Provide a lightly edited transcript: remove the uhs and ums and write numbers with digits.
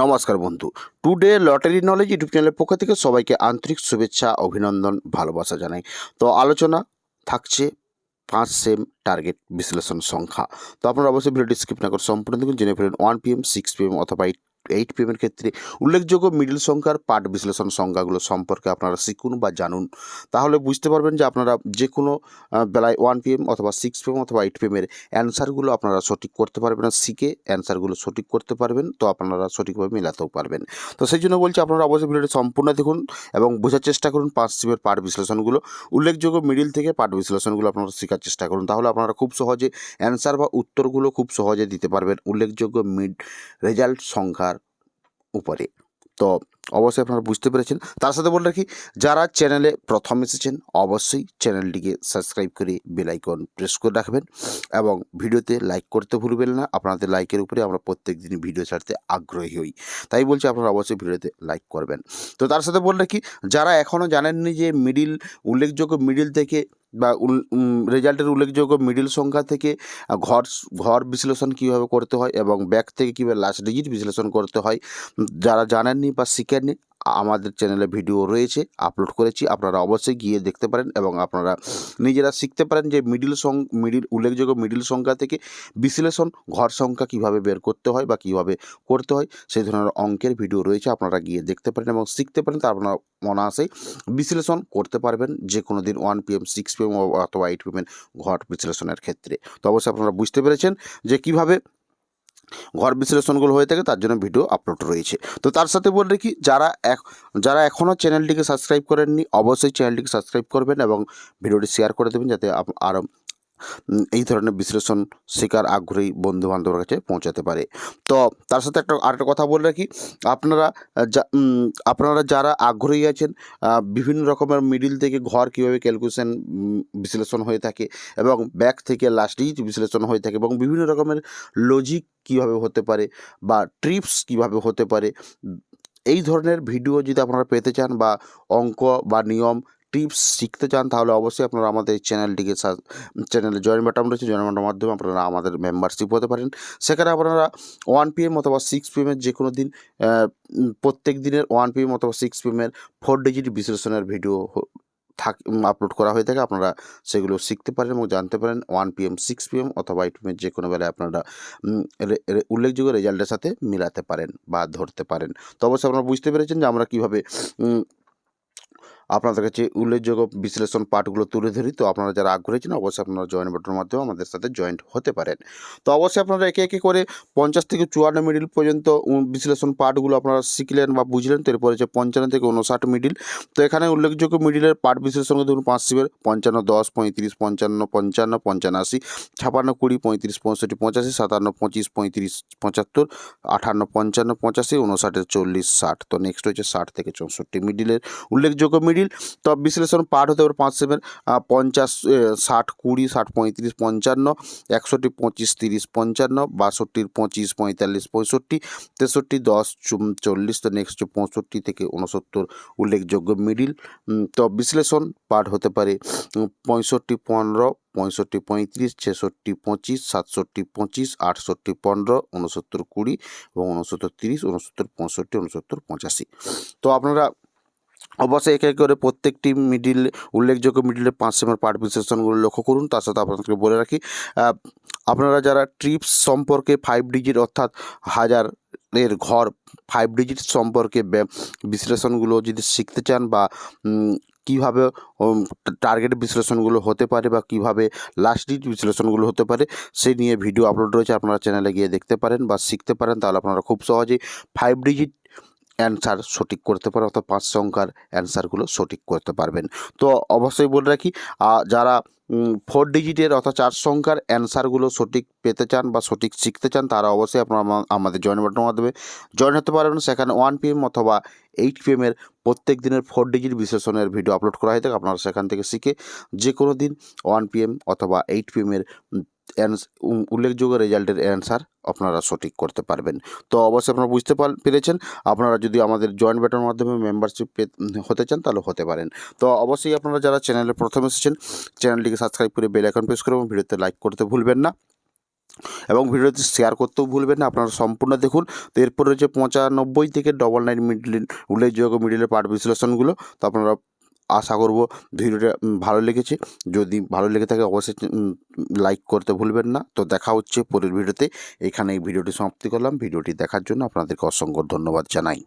নমস্কার বন্ধু। Today lottery knowledge YouTube চ্যানেলের পক্ষ থেকে সবাইকে আন্তরিক শুভেচ্ছা, অভিনন্দন, ভালোবাসা জানাই। তো আলোচনা থাকছে 5 সেম টার্গেট বিশ্লেষণ সংখ্যা। তো আপনারা অবশ্যই ভিডিওটি স্কিপ না করে সম্পূর্ণ দেখুন, জেনে ফেলুন 1 PM, 6 PM অথবা 8 PM এর ক্ষেত্রে উল্লেখযোগ্য মিডল সংখ্যার পার্ট বিশ্লেষণ সংখ্যাগুলো সম্পর্কে আপনারা শিখুন বা জানুন। তাহলে বুঝতে পারবেন যে আপনারা যে কোনো বেলায় 1 PM অথবা 6 PM অথবা 8 PM এর অ্যান্সারগুলো আপনারা সঠিক করতে পারবেন, আর শিখে অ্যান্সারগুলো সঠিক করতে পারবেন। তো আপনারা সঠিকভাবে মেলাতেও পারবেন। তো সেই জন্য বলছি আপনারা অবশ্যই ভিডিওটি সম্পূর্ণ দেখুন এবং বোঝার চেষ্টা করুন 5 সেমের পার্ট বিশ্লেষণগুলো। উল্লেখযোগ্য মিডিল থেকে পার্ট বিশ্লেষণগুলো আপনারা শেখার চেষ্টা করুন। তাহলে আপনারা খুব সহজে অ্যান্সার বা উত্তরগুলো খুব সহজে দিতে পারবেন উল্লেখযোগ্য রেজাল্ট সংখ্যার উপরে। তো অবশ্যই আপনারা বুঝতে পেরেছেন। তার সাথে বলে রাখি, যারা চ্যানেলে প্রথম এসেছেন অবশ্যই চ্যানেলটিকে সাবস্ক্রাইব করে বেল আইকন প্রেস করে রাখবেন এবং ভিডিওতে লাইক করতে ভুলবেন না। আপনাদের লাইকের উপরে আমরা প্রত্যেক দিন ভিডিও ছাড়তে আগ্রহী হই, তাই বলছি আপনারা অবশ্যই ভিডিওতে লাইক করবেন। তো তার সাথে বলে রাখি, যারা এখনও জানেননি যে উল্লেখযোগ্য মিডিল থেকে বা রেজাল্টের উল্লেখযোগ্য মিডিল সংখ্যা থেকে ঘর বিশ্লেষণ কীভাবে করতে হয় এবং ব্যাক থেকে কীভাবে লাস্ট ডিজিট বিশ্লেষণ করতে হয়, যারা জানেননি বা শিখেননি, আমাদের চ্যানেলে ভিডিও রয়েছে, আপলোড করেছি, আপনারা অবশ্যই গিয়ে দেখতে পারেন এবং আপনারা নিজেরা শিখতে পারেন যে উল্লেখযোগ্য মিডিল সংখ্যা থেকে বিশ্লেষণ ঘর সংখ্যা কীভাবে বের করতে হয় বা কীভাবে করতে হয়, সেই ধরনের অঙ্কের ভিডিও রয়েছে, আপনারা গিয়ে দেখতে পারেন এবং শিখতে পারেন। তা আপনারা অনায়াসেই বিশ্লেষণ করতে পারবেন যে কোনো দিন 1 PM, 6 PM অথবা 8 PM ঘর বিশ্লেষণের ক্ষেত্রে। তো অবশ্যই আপনারা বুঝতে পেরেছেন যে কীভাবে ঘর বিশ্লেষণগুলো হয়ে থাকে, তার জন্য ভিডিও আপলোড রয়েছে। তো তার সাথে বলে রাখি, যারা এখনও চ্যানেলটিকে সাবস্ক্রাইব করেননি অবশ্যই চ্যানেলটিকে সাবস্ক্রাইব করবেন এবং ভিডিওটি শেয়ার করে দেবেন, যাতে আরও এই ধরনের বিশ্লেষণ শেখার আগ্রহী বন্ধুবান্ধবের কাছে পৌঁছাতে পারে। তো তার সাথে আরেকটা কথা বলে রাখি, আপনারা যারা আগ্রহী আছেন বিভিন্ন রকমের মিডিল থেকে ঘর কীভাবে ক্যালকুলেশন বিশ্লেষণ হয়ে থাকে এবং ব্যাক থেকে লাস্ট ডিজিট বিশ্লেষণ হয়ে থাকে এবং বিভিন্ন রকমের লজিক কীভাবে হতে পারে বা ট্রিপস কীভাবে হতে পারে, এই ধরনের ভিডিও যদি আপনারা পেতে চান বা অঙ্ক বা নিয়ম টিপস শিখতে চান, তাহলে অবশ্যই আপনারা আমাদের চ্যানেলে জয়েন বাটন রয়েছে, জয়েন বাটনের মাধ্যমে আপনারা আমাদের মেম্বারশিপ হতে পারেন। সেখানে আপনারা 1 PM অথবা 6 PM এর যে কোনো দিন প্রত্যেক দিনের 1 PM অথবা 6 PM এর 4 ডিজিট বিশ্লেষণের ভিডিও আপলোড করা হয়ে থাকে, আপনারা সেগুলো শিখতে পারেন এবং জানতে পারেন 1 PM, 6 PM অথবা 8 PM যে কোনো বেলায় আপনারা উল্লেখযোগ্য রেজাল্টের সাথে মিলাতে পারেন বা ধরতে পারেন। তো অবশ্যই আপনারা বুঝতে পেরেছেন যে আমরা কীভাবে আপনাদের কাছে উল্লেখযোগ্য বিশ্লেষণ পাঠগুলো তুলে ধরি। তো আপনারা যারা আগ্রহী আছেন অবশ্যই আপনারা জয়েন বাটনের মাধ্যমে আমাদের সাথে জয়েন্ট হতে পারেন। তো অবশ্যই আপনারা একে একে করে 50 থেকে 54 মিডিল পর্যন্ত বিশ্লেষণ পাঠগুলো আপনারা শিখলেন বা বুঝলেন। তো এরপরে হচ্ছে 55 থেকে 59 মিডিল। তো এখানে উল্লেখযোগ্য মিডিলের পাঠ বিশ্লেষণ ধরুন 5 সেমের 55, 10, 35, 55, 55, 85, 56, 20, 35, 65, 85, 57, 25, 35, 75, 58, 55, 85, 59, 40, 60। তো নেক্সট হচ্ছে 60 থেকে 64 মিডিলের উল্লেখযোগ্য মিডিল। তো বিশ্লেষণ পাঠ হতে পারে 5 সেমের 50, 60, 20, 60, 35, 55, 61, 25, 30, 55, 62, 25, 45, 65, 63, 10, 40। তো নেক্সট 65 থেকে 69 উল্লেখযোগ্য মিডিল। তো বিশ্লেষণ পাঠ হতে পারে 65, 15, 65, 35, 66, 25, 67, 25, 68, 15, 69, 20 এবং 69, 30, 69, 65, 69, 85। তো আপনারা অবশ্যই একে একে করে প্রত্যেকটি উল্লেখযোগ্য মিডিলের 5 সেমের পাঠ বিশ্লেষণগুলো লক্ষ্য করুন। তার সাথে আপনাদেরকে বলে রাখি, আপনারা যারা ট্রিপস সম্পর্কে 5 ডিজিট অর্থাৎ হাজারের ঘর 5 ডিজিট সম্পর্কে বিশ্লেষণগুলো যদি শিখতে চান বা কীভাবে টার্গেট বিশ্লেষণগুলো হতে পারে বা কীভাবে লাস্ট ডিজিট বিশ্লেষণগুলো হতে পারে, সেই নিয়ে ভিডিও আপলোড রয়েছে, আপনারা চ্যানেলে গিয়ে দেখতে পারেন বা শিখতে পারেন। তাহলে আপনারা খুব সহজেই 5 ডিজিট অ্যান্সার সঠিক করতে পারেন অর্থাৎ 5 সংখ্যার অ্যান্সারগুলো সঠিক করতে পারবেন। তো অবশ্যই বলে রাখি, যারা 4 ডিজিটের অর্থাৎ 4 সংখ্যার অ্যান্সারগুলো সঠিক পেতে চান বা সঠিক শিখতে চান, তারা অবশ্যই আপনারা আমাদের জয়েন বাটনের মাধ্যমে জয়েন হতে পারবেন। সেখানে 1 PM অথবা 8 PM এর প্রত্যেক দিনের 4 ডিজিট বিশ্লেষণের ভিডিও আপলোড করা হয়ে থাকে। আপনারা সেখান থেকে শিখে যে কোনো দিন 1 PM অথবা 8 PM এর উল্লেখযোগ্য রেজাল্টের অ্যান্সার আপনারা সঠিক করতে পারবেন। তো অবশ্যই আপনারা বুঝতে পেরেছেন। আপনারা যদি আমাদের জয়েন্ট বাটনের মাধ্যমে মেম্বারশিপ হতে চান তাহলে হতে পারেন। তো অবশ্যই আপনারা যারা চ্যানেলে প্রথম এসেছেন চ্যানেলটিকে সাবস্ক্রাইব করে বেল আইকন প্রেস করে এবং ভিডিওতে লাইক করতে ভুলবেন না। এবং ভিডিওটি শেয়ার করতেও ভুলবেন না। আপনারা সম্পূর্ণ দেখুন। তো এরপর রয়েছে 95 থেকে 99 মিডল উল্লেখযোগ্য মিডলের পার্ট বিশ্লেষণগুলো। তো আপনারা আশা করব ভিডিওটা ভালো লেগেছে। যদি ভালো লেগে থাকে অবশ্যই লাইক করতে ভুলবেন না। তো দেখা হচ্ছে পরের ভিডিওতে। এখানে এই ভিডিওটি সমাপ্তি করলাম। ভিডিওটি দেখার জন্য আপনাদেরকে অসংখ্য ধন্যবাদ জানাই।